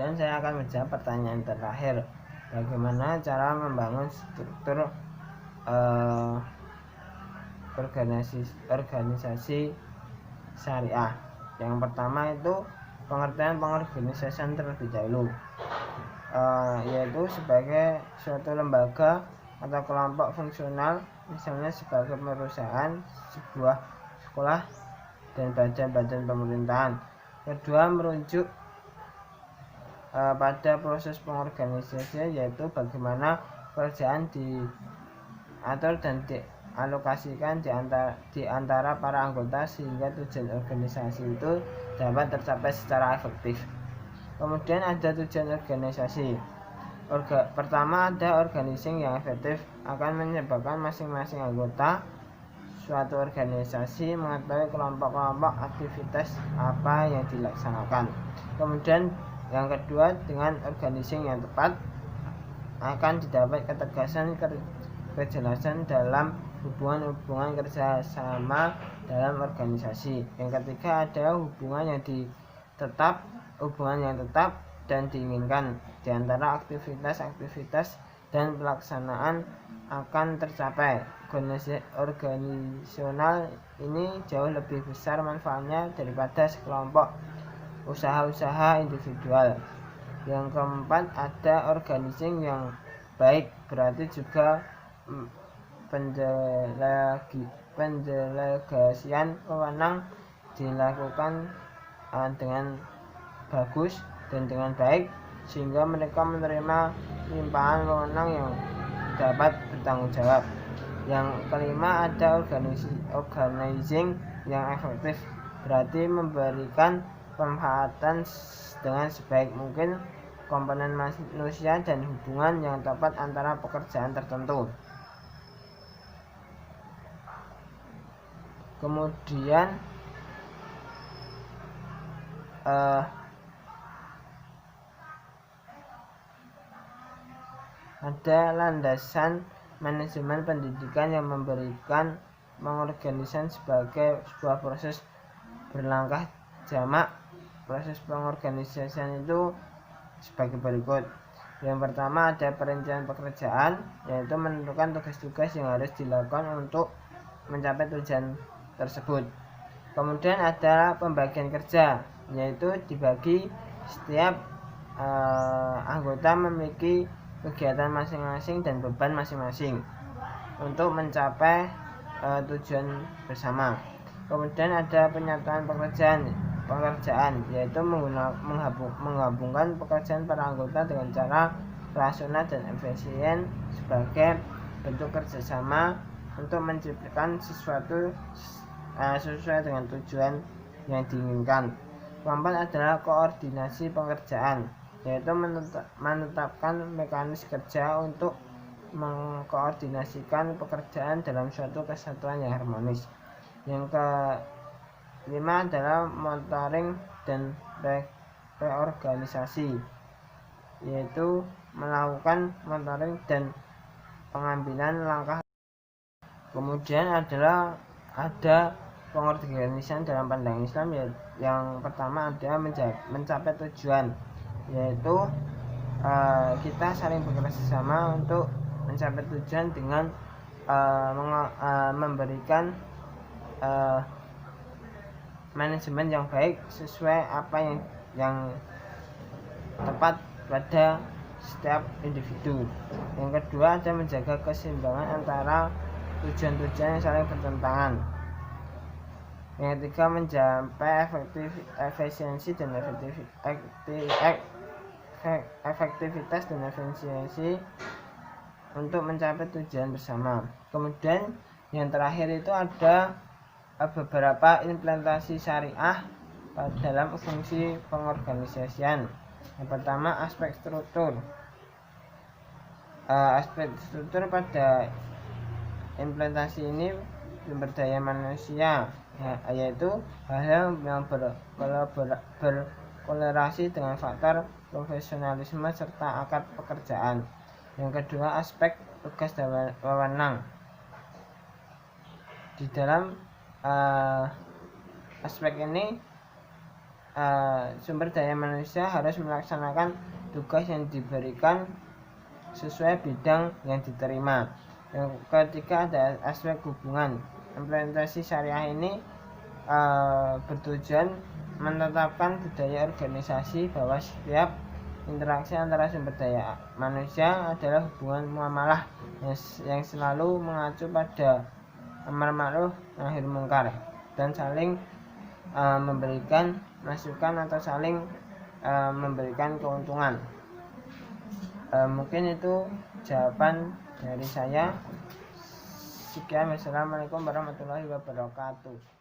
Kemudian saya akan menjawab pertanyaan terakhir, bagaimana cara membangun struktur organisasi syariah. Yang pertama itu pengertian pengorganisasian terlebih dahulu, yaitu sebagai suatu lembaga atau kelompok fungsional, misalnya sebagai perusahaan, sebuah sekolah, dan badan-badan pemerintahan. Kedua, merujuk pada proses pengorganisasian, yaitu bagaimana pekerjaan diatur dan dialokasikan di antara para anggota sehingga tujuan organisasi itu dapat tercapai secara efektif. Kemudian ada tujuan organisasi. Pertama, ada organizing yang efektif akan menyebabkan masing-masing anggota suatu organisasi mengetahui kelompok-kelompok aktivitas apa yang dilaksanakan. Kemudian yang kedua, dengan organizing yang tepat akan didapat ketegasan, kejelasan dalam hubungan-hubungan kerjasama dalam organisasi. Yang ketiga adalah hubungan yang tetap dan diinginkan di antara aktivitas-aktivitas dan pelaksanaan akan tercapai. Organisasional ini jauh lebih besar manfaatnya daripada sekelompok usaha-usaha individual. Yang keempat, ada organizing yang baik, berarti juga pendelegasian wewenang dilakukan dengan bagus dan dengan baik, sehingga mereka menerima limpahan wewenang yang dapat bertanggung jawab. Yang kelima, ada organizing yang efektif, berarti memberikan pemanfaatan dengan sebaik mungkin komponen manusia dan hubungan yang tepat antara pekerjaan tertentu. Kemudian ada landasan manajemen pendidikan yang memberikan pengorganisasian sebagai sebuah proses berlangkah jamak. Proses pengorganisasian itu sebagai berikut. Yang pertama, ada perincian pekerjaan, yaitu menentukan tugas-tugas yang harus dilakukan untuk mencapai tujuan tersebut. Kemudian ada pembagian kerja, yaitu dibagi setiap anggota memiliki kegiatan masing-masing dan beban masing-masing untuk mencapai tujuan bersama. Kemudian ada penyataan pekerjaan, yaitu menggabungkan pekerjaan para anggota dengan cara rasional dan efisien sebagai bentuk kerjasama untuk menciptakan sesuatu sesuai dengan tujuan yang diinginkan. Keempat adalah koordinasi pekerjaan, yaitu menetapkan mekanisme kerja untuk mengkoordinasikan pekerjaan dalam suatu kesatuan yang harmonis. Yang kelima adalah monitoring dan reorganisasi, yaitu melakukan monitoring dan pengambilan langkah. Kemudian ada pengorganisasian dalam pandangan Islam, yang pertama adalah mencapai tujuan, yaitu kita saling bekerja sama untuk mencapai tujuan dengan memberikan manajemen yang baik sesuai apa yang tepat pada setiap individu. Yang kedua ada menjaga keseimbangan antara tujuan-tujuan yang saling bertentangan. Yang ketiga, mencapai efisiensi dan efektivitas dan efisiensi untuk mencapai tujuan bersama. Kemudian yang terakhir itu ada beberapa implementasi syariah dalam fungsi pengorganisasian. Yang pertama, aspek struktur. Aspek struktur pada implementasi ini sumber daya manusia, yaitu hal-hal yang berkorelasi dengan faktor profesionalisme serta akad pekerjaan. Yang kedua, aspek tugas dan wewenang. Di dalam aspek ini sumber daya manusia harus melaksanakan tugas yang diberikan sesuai bidang yang diterima. Yang ketiga ada aspek hubungan. Implementasi syariah ini bertujuan menetapkan budaya organisasi bahwa setiap interaksi antara sumber daya manusia adalah hubungan muamalah yang selalu mengacu pada amar ma'ruf nahi munkar dan saling memberikan masukan atau saling memberikan keuntungan. Mungkin itu jawaban dari saya. Sekian, wassalamualaikum warahmatullahi wabarakatuh.